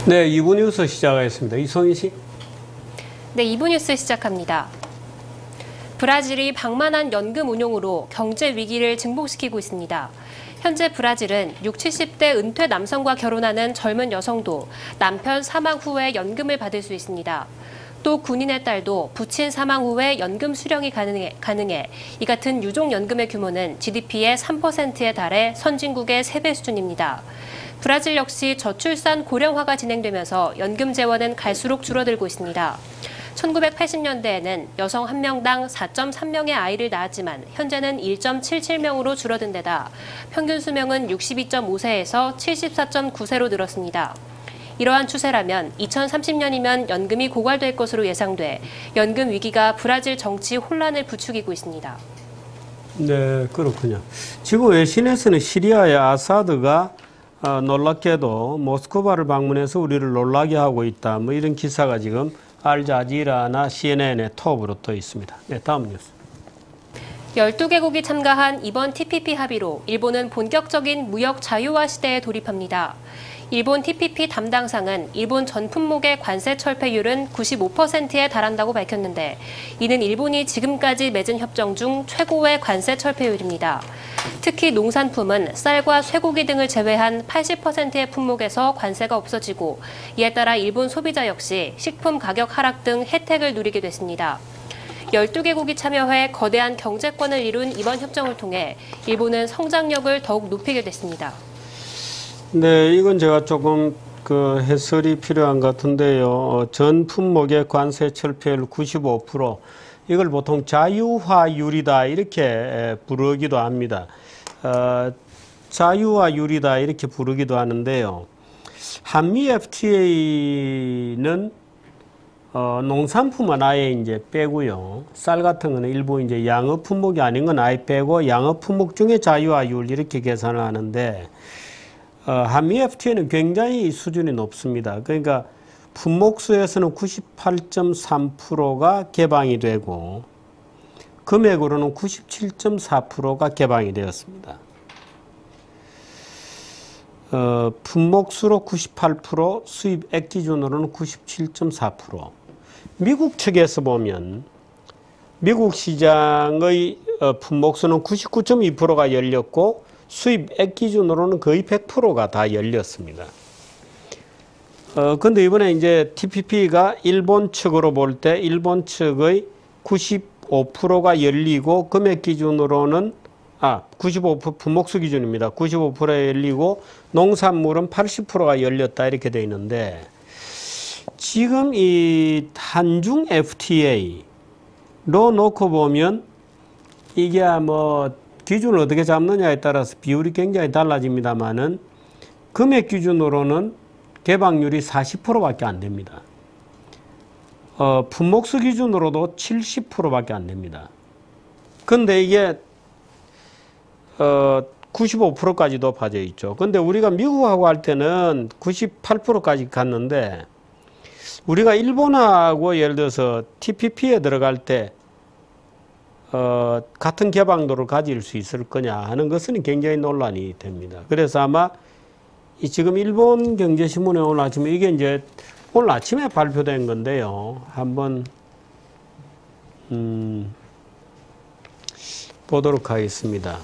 네, 2부 뉴스 시작하겠습니다. 이소희 씨. 네, 2부 뉴스 시작합니다. 브라질이 방만한 연금 운용으로 경제 위기를 증폭시키고 있습니다. 현재 브라질은 60, 70대 은퇴 남성과 결혼하는 젊은 여성도 남편 사망 후에 연금을 받을 수 있습니다. 또 군인의 딸도 부친 사망 후에 연금 수령이 가능해 이 같은 유족연금의 규모는 GDP의 3%에 달해 선진국의 3배 수준입니다. 브라질 역시 저출산 고령화가 진행되면서 연금 재원은 갈수록 줄어들고 있습니다. 1980년대에는 여성 1명당 4.3명의 아이를 낳았지만 현재는 1.77명으로 줄어든 데다 평균 수명은 62.5세에서 74.9세로 늘었습니다. 이러한 추세라면 2030년이면 연금이 고갈될 것으로 예상돼 연금 위기가 브라질 정치 혼란을 부추기고 있습니다. 네, 그렇군요. 지금 외신에서는 시리아의 아사드가 놀랍게도 모스크바를 방문해서 우리를 놀라게 하고 있다. 뭐 이런 기사가 지금 알자지라나 CNN의 톱으로 떠 있습니다. 네, 다음 뉴스. 12개국이 참가한 이번 TPP 합의로 일본은 본격적인 무역 자유화 시대에 돌입합니다. 일본 TPP 담당상은 일본 전 품목의 관세 철폐율은 95%에 달한다고 밝혔는데 이는 일본이 지금까지 맺은 협정 중 최고의 관세 철폐율입니다. 특히 농산품은 쌀과 쇠고기 등을 제외한 80%의 품목에서 관세가 없어지고 이에 따라 일본 소비자 역시 식품 가격 하락 등 혜택을 누리게 됐습니다. 12개국이 참여해 거대한 경제권을 이룬 이번 협정을 통해 일본은 성장력을 더욱 높이게 됐습니다. 네, 이건 제가 조금 해설이 필요한 것 같은데요. 전 품목의 관세 철폐율 95%, 이걸 보통 자유화율이다 이렇게 부르기도 합니다. 자유화율이다 이렇게 부르기도 하는데요. 한미 FTA는 농산품은 아예 이제 빼고요. 쌀 같은 거는 일부 이제 양업 품목이 아닌 건 아예 빼고 양업 품목 중에 자유화율 이렇게 계산을 하는데 한미 FTA는 굉장히 수준이 높습니다. 그러니까 품목수에서는 98.3%가 개방이 되고 금액으로는 97.4%가 개방이 되었습니다. 품목수로 98%, 수입액 기준으로는 97.4%. 미국 측에서 보면 미국 시장의 품목수는 99.2%가 열렸고 수입액 기준으로는 거의 100%가 다 열렸습니다. 근데 이번에 이제 TPP가 일본 측으로 볼 때 일본 측의 95%가 열리고 금액 기준으로는 95% 품목수 기준입니다. 95%가 열리고 농산물은 80%가 열렸다 이렇게 되어 있는데 지금 이 한중 FTA로 놓고 보면 이게 뭐 기준을 어떻게 잡느냐에 따라서 비율이 굉장히 달라집니다만은 금액 기준으로는 개방률이 40%밖에 안 됩니다. 품목수 기준으로도 70%밖에 안 됩니다. 근데 이게 95%까지 높아져 있죠. 근데 우리가 미국하고 할 때는 98%까지 갔는데 우리가 일본하고 예를 들어서 TPP에 들어갈 때 같은 개방도를 가질 수 있을 거냐 하는 것은 굉장히 논란이 됩니다. 그래서 아마 지금 일본 경제신문에 오늘 아침에 이게 이제 오늘 아침에 발표된 건데요. 한번 보도록 하겠습니다.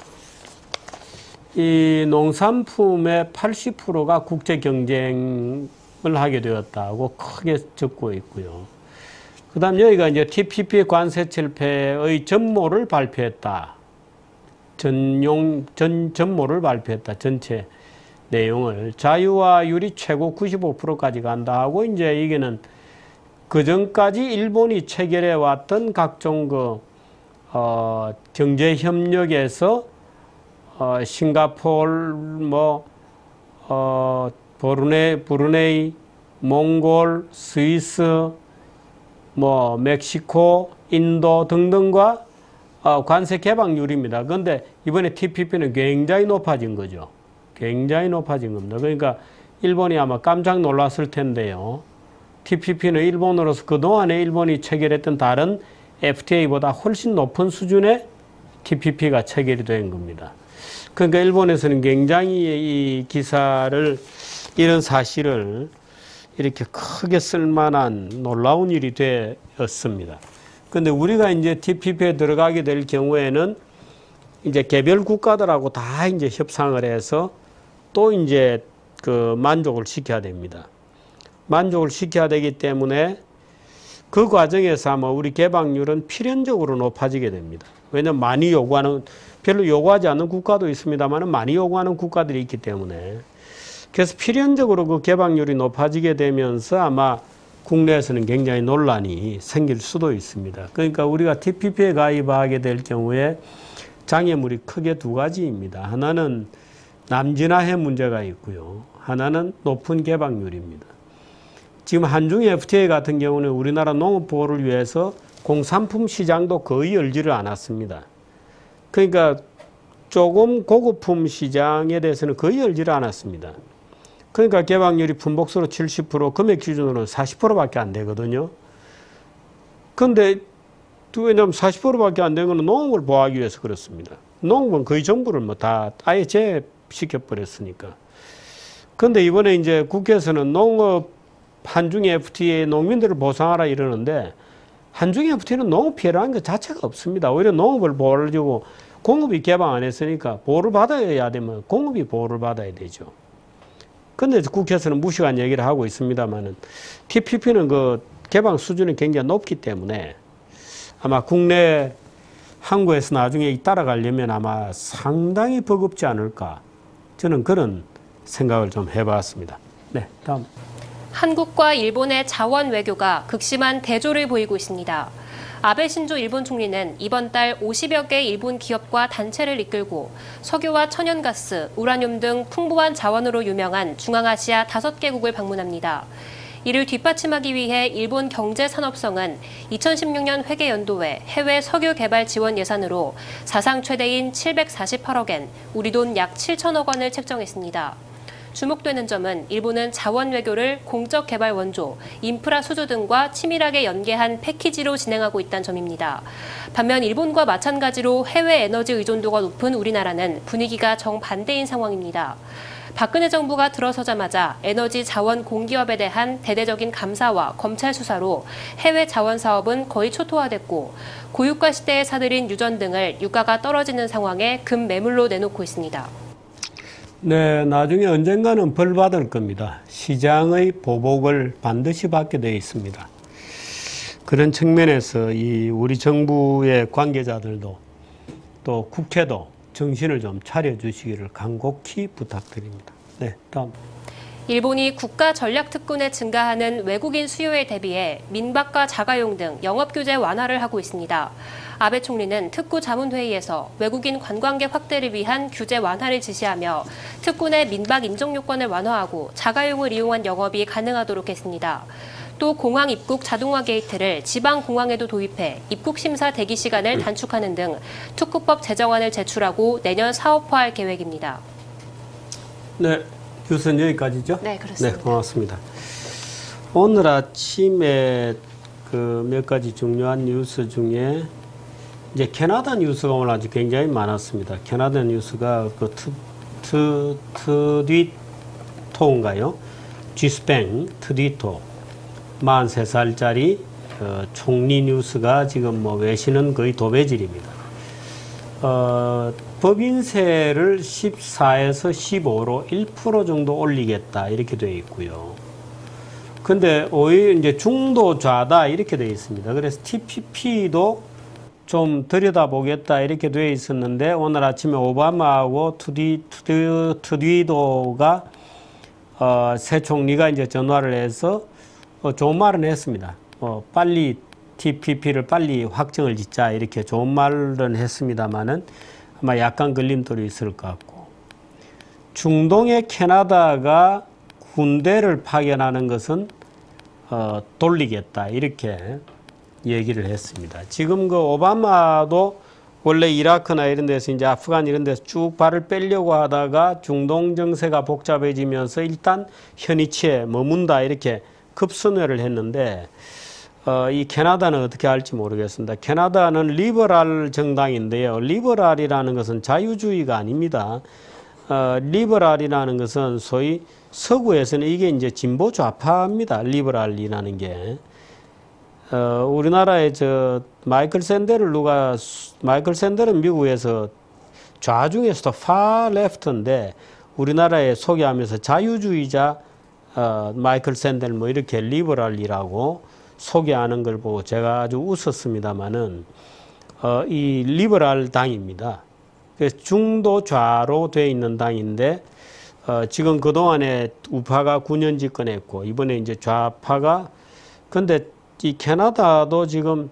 이 농산품의 80%가 국제 경쟁을 하게 되었다고 크게 적고 있고요. 그 다음 여기가 이제 TPP 관세 철폐의 전모를 발표했다. 전모를 발표했다. 전체 내용을. 자유화율이 최고 95%까지 간다 하고 이제 이게는 그 전까지 일본이 체결해 왔던 각종 경제 협력에서 싱가포르, 브루네이, 몽골, 스위스, 멕시코, 인도 등등과 관세 개방률입니다. 그런데 이번에 TPP는 굉장히 높아진 거죠. 굉장히 높아진 겁니다. 그러니까 일본이 아마 깜짝 놀랐을 텐데요. TPP는 일본으로서 그동안에 일본이 체결했던 다른 FTA보다 훨씬 높은 수준의 TPP가 체결이 된 겁니다. 그러니까 일본에서는 굉장히 이 기사를, 이런 사실을 이렇게 크게 쓸만한 놀라운 일이 되었습니다. 근데 우리가 이제 TPP에 들어가게 될 경우에는 이제 개별 국가들하고 다 이제 협상을 해서 또 이제 그 만족을 시켜야 됩니다. 만족을 시켜야 되기 때문에 그 과정에서 아마 우리 개방률은 필연적으로 높아지게 됩니다. 왜냐하면 많이 요구하는, 별로 요구하지 않는 국가도 있습니다만 많이 요구하는 국가들이 있기 때문에. 그래서 필연적으로 그 개방률이 높아지게 되면서 아마 국내에서는 굉장히 논란이 생길 수도 있습니다. 그러니까 우리가 TPP에 가입하게 될 경우에 장애물이 크게 두 가지입니다. 하나는 남진화해 문제가 있고요. 하나는 높은 개방률입니다. 지금 한중 FTA 같은 경우는 우리나라 농업 보호를 위해서 공산품 시장도 거의 열지를 않았습니다. 그러니까 조금 고급품 시장에 대해서는 거의 열지를 않았습니다. 그러니까 개방률이 분복수로 70%, 금액 기준으로는 40%밖에 안 되거든요. 근데 왜냐하면 40%밖에 안 되는 건 농업을 보호하기 위해서 그렇습니다. 농업은 거의 전부를 뭐 다 아예 제시켜버렸으니까. 근데 이번에 이제 국회에서는 농업 한중 FTA 농민들을 보상하라 이러는데 한중 FTA는 농업 피해라는 것 자체가 없습니다. 오히려 농업을 보호하려고 공업이 개방 안 했으니까 보호를 받아야 되면 공업이 보호를 받아야 되죠. 근데 국회에서는 무시한 얘기를 하고 있습니다만은 TPP는 그 개방 수준이 굉장히 높기 때문에 아마 국내 항구에서 나중에 따라가려면 아마 상당히 버겁지 않을까. 저는 그런 생각을 좀 해봤습니다. 네, 다음. 한국과 일본의 자원 외교가 극심한 대조를 보이고 있습니다. 아베 신조 일본 총리는 이번 달 50여 개 일본 기업과 단체를 이끌고 석유와 천연가스, 우라늄 등 풍부한 자원으로 유명한 중앙아시아 5개국을 방문합니다. 이를 뒷받침하기 위해 일본 경제산업성은 2016년 회계연도에 해외 석유 개발 지원 예산으로 사상 최대인 748억 엔, 우리 돈 약 7천억 원을 책정했습니다. 주목되는 점은 일본은 자원 외교를 공적 개발 원조, 인프라 수주 등과 치밀하게 연계한 패키지로 진행하고 있다는 점입니다. 반면 일본과 마찬가지로 해외 에너지 의존도가 높은 우리나라는 분위기가 정반대인 상황입니다. 박근혜 정부가 들어서자마자 에너지 자원 공기업에 대한 대대적인 감사와 검찰 수사로 해외 자원 사업은 거의 초토화됐고 고유가 시대에 사들인 유전 등을 유가가 떨어지는 상황에 금 매물로 내놓고 있습니다. 네, 나중에 언젠가는 벌 받을 겁니다. 시장의 보복을 반드시 받게 되어 있습니다. 그런 측면에서 우리 정부의 관계자들도 또 국회도 정신을 좀 차려주시기를 간곡히 부탁드립니다. 네, 다음. 일본이 국가 전략 특군에 증가하는 외국인 수요에 대비해 민박과 자가용 등 영업 규제 완화를 하고 있습니다. 아베 총리는 특구 자문회의에서 외국인 관광객 확대를 위한 규제 완화를 지시하며 특군의 민박 인정 요건을 완화하고 자가용을 이용한 영업이 가능하도록 했습니다. 또 공항 입국 자동화 게이트를 지방 공항에도 도입해 입국 심사 대기 시간을 단축하는 등 특구법 제정안을 제출하고 내년 사업화할 계획입니다. 네, 뉴스는 여기까지죠? 네, 그렇습니다. 네, 고맙습니다. 오늘 아침에 그 몇 가지 중요한 뉴스 중에 이제 캐나다 뉴스가 오늘 아주 굉장히 많았습니다. 캐나다 뉴스가 그 트디토인가요? 쥐스팽 트디토 43살짜리 총리 뉴스가 지금 뭐 외신은 거의 도배질입니다. 법인세를 14에서 15로 1% 정도 올리겠다 이렇게 되어 있고요. 근데 오히려 이제 중도 좌다 이렇게 되어 있습니다. 그래서 TPP도 좀 들여다보겠다 이렇게 되어 있었는데 오늘 아침에 오바마하고 트위도가 새 총리가 이제 전화를 해서 좋은 말은 했습니다. 빨리 TPP를 빨리 확정을 짓자 이렇게 좋은 말은 했습니다만은 아마 약간 걸림돌이 있을 것 같고 중동의 캐나다가 군대를 파견하는 것은 돌리겠다 이렇게 얘기를 했습니다. 지금 그 오바마도 원래 이라크나 이런 데서 이제 아프간 이런 데서 쭉 발을 빼려고 하다가 중동 정세가 복잡해지면서 일단 현 위치에 머문다 이렇게 급선회를 했는데 이 캐나다는 어떻게 할지 모르겠습니다. 캐나다는 리버럴 정당인데요. 리버럴이라는 것은 자유주의가 아닙니다. 리버럴이라는 것은 소위 서구에서는 이게 이제 진보 좌파입니다. 리버럴이라는 게. 우리나라에 마이클 샌델은 미국에서 좌중에서도 far left인데 우리나라에 소개하면서 자유주의자 마이클 샌델 뭐 이렇게 리버럴이라고 소개하는 걸 보고 제가 아주 웃었습니다만은 이 리버럴 당입니다. 그래서 중도 좌로 되어 있는 당인데 지금 그동안에 우파가 9년 집권했고 이번에 이제 좌파가 근데 이 캐나다도 지금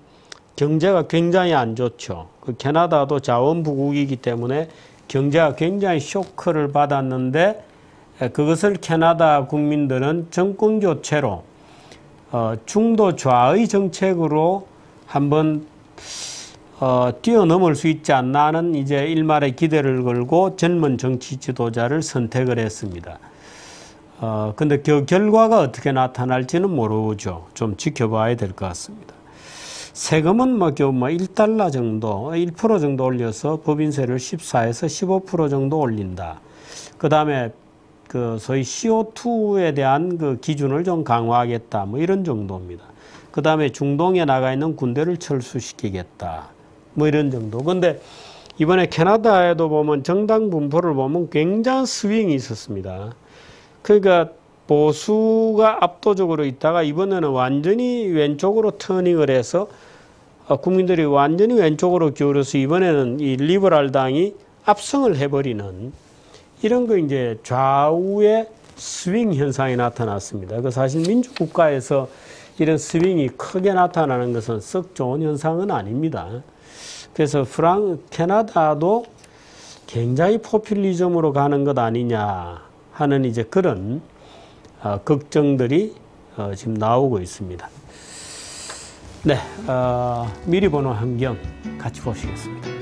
경제가 굉장히 안 좋죠. 그 캐나다도 자원부국이기 때문에 경제가 굉장히 쇼크를 받았는데 그것을 캐나다 국민들은 정권 교체로 중도 좌의 정책으로 한번 뛰어넘을 수 있지 않나 하는 이제 일말의 기대를 걸고 젊은 정치 지도자를 선택을 했습니다. 근데 그 결과가 어떻게 나타날지는 모르죠. 좀 지켜봐야 될 것 같습니다. 세금은 뭐 1달러 정도, 1% 정도 올려서 법인세를 14에서 15% 정도 올린다. 그 다음에 그 소위 CO2에 대한 그 기준을 좀 강화하겠다. 뭐 이런 정도입니다. 그 다음에 중동에 나가 있는 군대를 철수시키겠다. 뭐 이런 정도. 근데 이번에 캐나다에도 보면 정당 분포를 보면 굉장한 스윙이 있었습니다. 그러니까 보수가 압도적으로 있다가 이번에는 완전히 왼쪽으로 터닝을 해서 국민들이 완전히 왼쪽으로 기울어서 이번에는 이 리버럴 당이 압승을 해버리는 이런 거 이제 좌우의 스윙 현상이 나타났습니다. 그 사실 민주국가에서 이런 스윙이 크게 나타나는 것은 썩 좋은 현상은 아닙니다. 그래서 캐나다도 굉장히 포퓰리즘으로 가는 것 아니냐 하는 이제 그런 걱정들이 지금 나오고 있습니다. 네, 미리 보는 환경 같이 보시겠습니다.